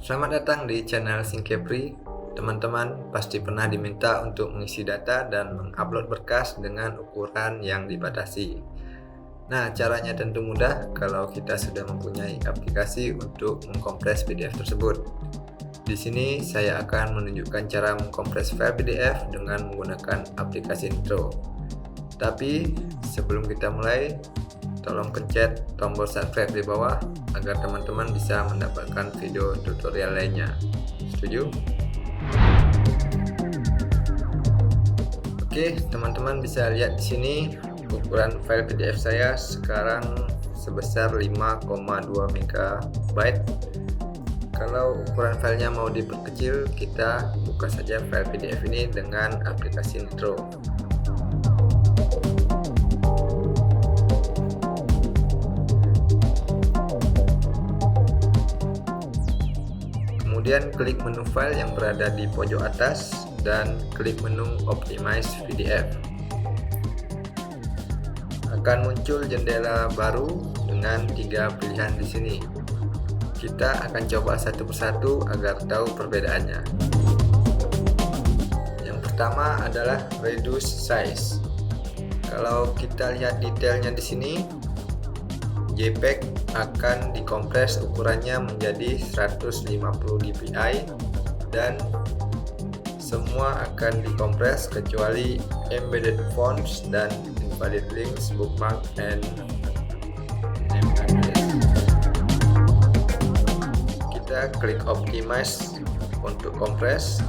Selamat datang di channel Singkepri. Teman-teman pasti pernah diminta untuk mengisi data dan mengupload berkas dengan ukuran yang dibatasi. Nah, caranya tentu mudah kalau kita sudah mempunyai aplikasi untuk mengkompres PDF tersebut. Di sini saya akan menunjukkan cara mengkompres file PDF dengan menggunakan aplikasi Nitro. Tapi sebelum kita mulai, tolong pencet tombol subscribe di bawah agar teman-teman bisa mendapatkan video tutorial lainnya. Setuju? Oke, teman-teman bisa lihat di sini ukuran file PDF saya sekarang sebesar 5,2 MB. Kalau ukuran filenya mau diperkecil, kita buka saja file PDF ini dengan aplikasi Nitro. Kemudian klik menu file yang berada di pojok atas dan klik menu Optimize PDF. Akan muncul jendela baru dengan 3 pilihan di sini. Kita akan coba satu persatu agar tahu perbedaannya. Yang pertama adalah Reduce Size. Kalau kita lihat detailnya di sini, JPEG akan dikompres ukurannya menjadi 150 dpi dan semua akan dikompres kecuali embedded fonts dan invalid links, bookmark, and name address. Kita klik optimize untuk kompres.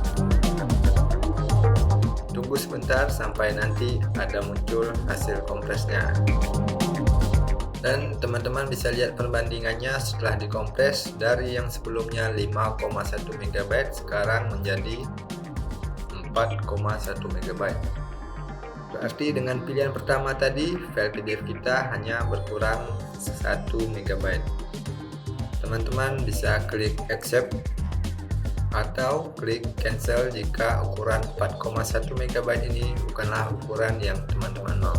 Tunggu sebentar sampai nanti ada muncul hasil kompresnya. Dan teman-teman bisa lihat perbandingannya setelah dikompres dari yang sebelumnya 5,1 MB sekarang menjadi 4,1 MB. Berarti dengan pilihan pertama tadi file PDF kita hanya berkurang 1 MB. Teman-teman bisa klik accept atau klik cancel jika ukuran 4,1 MB ini bukanlah ukuran yang teman-teman mau.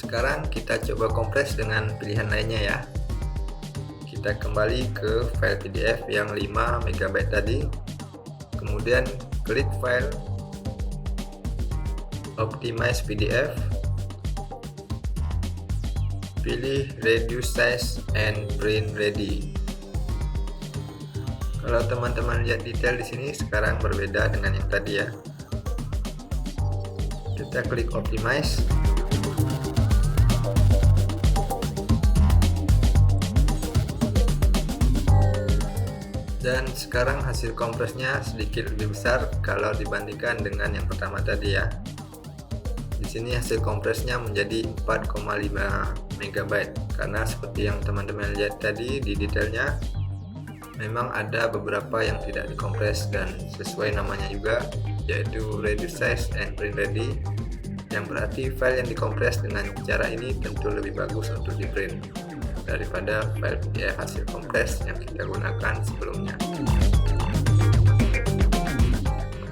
Sekarang kita coba kompres dengan pilihan lainnya ya. Kita kembali ke file PDF yang 5 MB tadi. Kemudian klik file, optimize PDF, pilih reduce size and print ready. Kalau teman-teman lihat detail di sini sekarang berbeda dengan yang tadi ya. Kita klik optimize. Dan sekarang hasil kompresnya sedikit lebih besar kalau dibandingkan dengan yang pertama tadi ya. Di sini hasil kompresnya menjadi 4,5 MB karena seperti yang teman-teman lihat tadi di detailnya memang ada beberapa yang tidak dikompres dan sesuai namanya juga, yaitu reduce size and print ready, yang berarti file yang dikompres dengan cara ini tentu lebih bagus untuk di print daripada file PDF hasil kompres yang kita gunakan sebelumnya.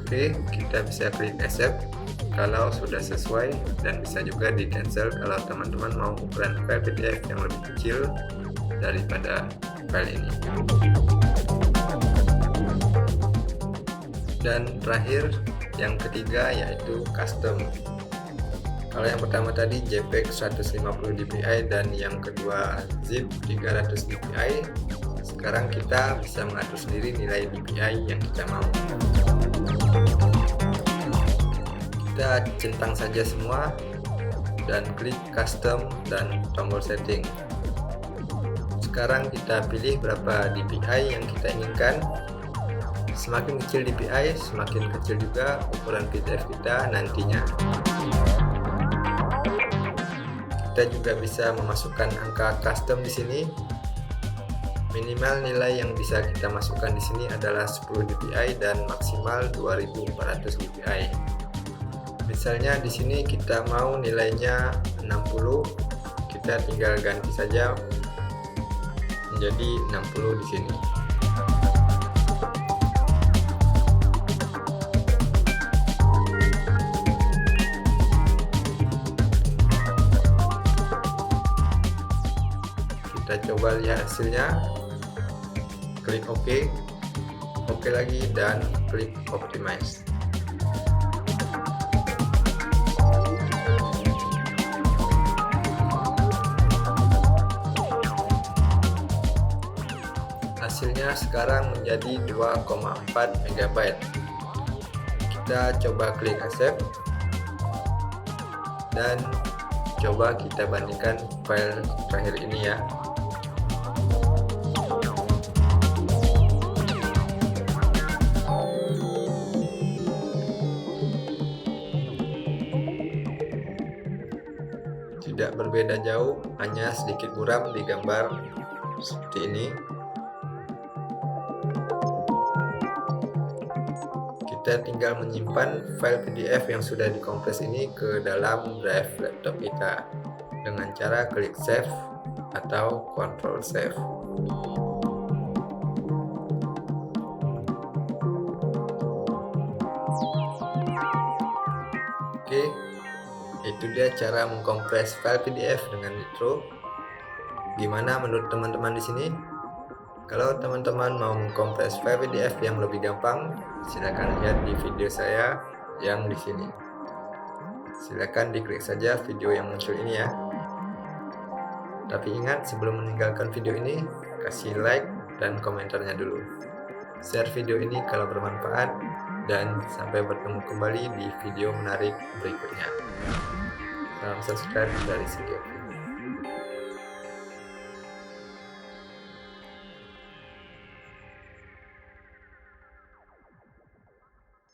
Oke, kita bisa klik accept kalau sudah sesuai dan bisa juga di cancel kalau teman-teman mau ukuran file PDF yang lebih kecil daripada file ini. Dan terakhir yang ketiga yaitu custom. Kalau yang pertama tadi JPEG 150 dpi dan yang kedua zip 300 dpi, sekarang kita bisa mengatur sendiri nilai dpi yang kita mau. Kita centang saja semua dan klik custom dan tombol setting. Sekarang kita pilih berapa dpi yang kita inginkan. Semakin kecil dpi, semakin kecil juga ukuran PDF kita nantinya. Kita juga bisa memasukkan angka custom di sini. Minimal nilai yang bisa kita masukkan di sini adalah 10 dpi dan maksimal 2400 dpi. Misalnya di sini kita mau nilainya 60, kita tinggal ganti saja menjadi 60 di sini. Kita coba lihat hasilnya. klik OK, OK lagi, dan klik Optimize. Hasilnya sekarang menjadi 2,4 MB. Kita coba klik accept dan coba kita bandingkan file terakhir ini ya. Tidak berbeda jauh, hanya sedikit buram di gambar seperti ini. Kita tinggal menyimpan file PDF yang sudah dikompres ini ke dalam drive laptop kita dengan cara klik save atau Ctrl save. Oke, itu dia cara mengkompres file PDF dengan Nitro. Gimana menurut teman-teman di sini? Kalau teman-teman mau mengkompres file PDF yang lebih gampang, silakan lihat di video saya yang di sini. Silakan diklik saja video yang muncul ini ya. Tapi ingat, sebelum meninggalkan video ini, kasih like dan komentarnya dulu. Share video ini kalau bermanfaat, dan sampai bertemu kembali di video menarik berikutnya. Salam subscribe dari Studio.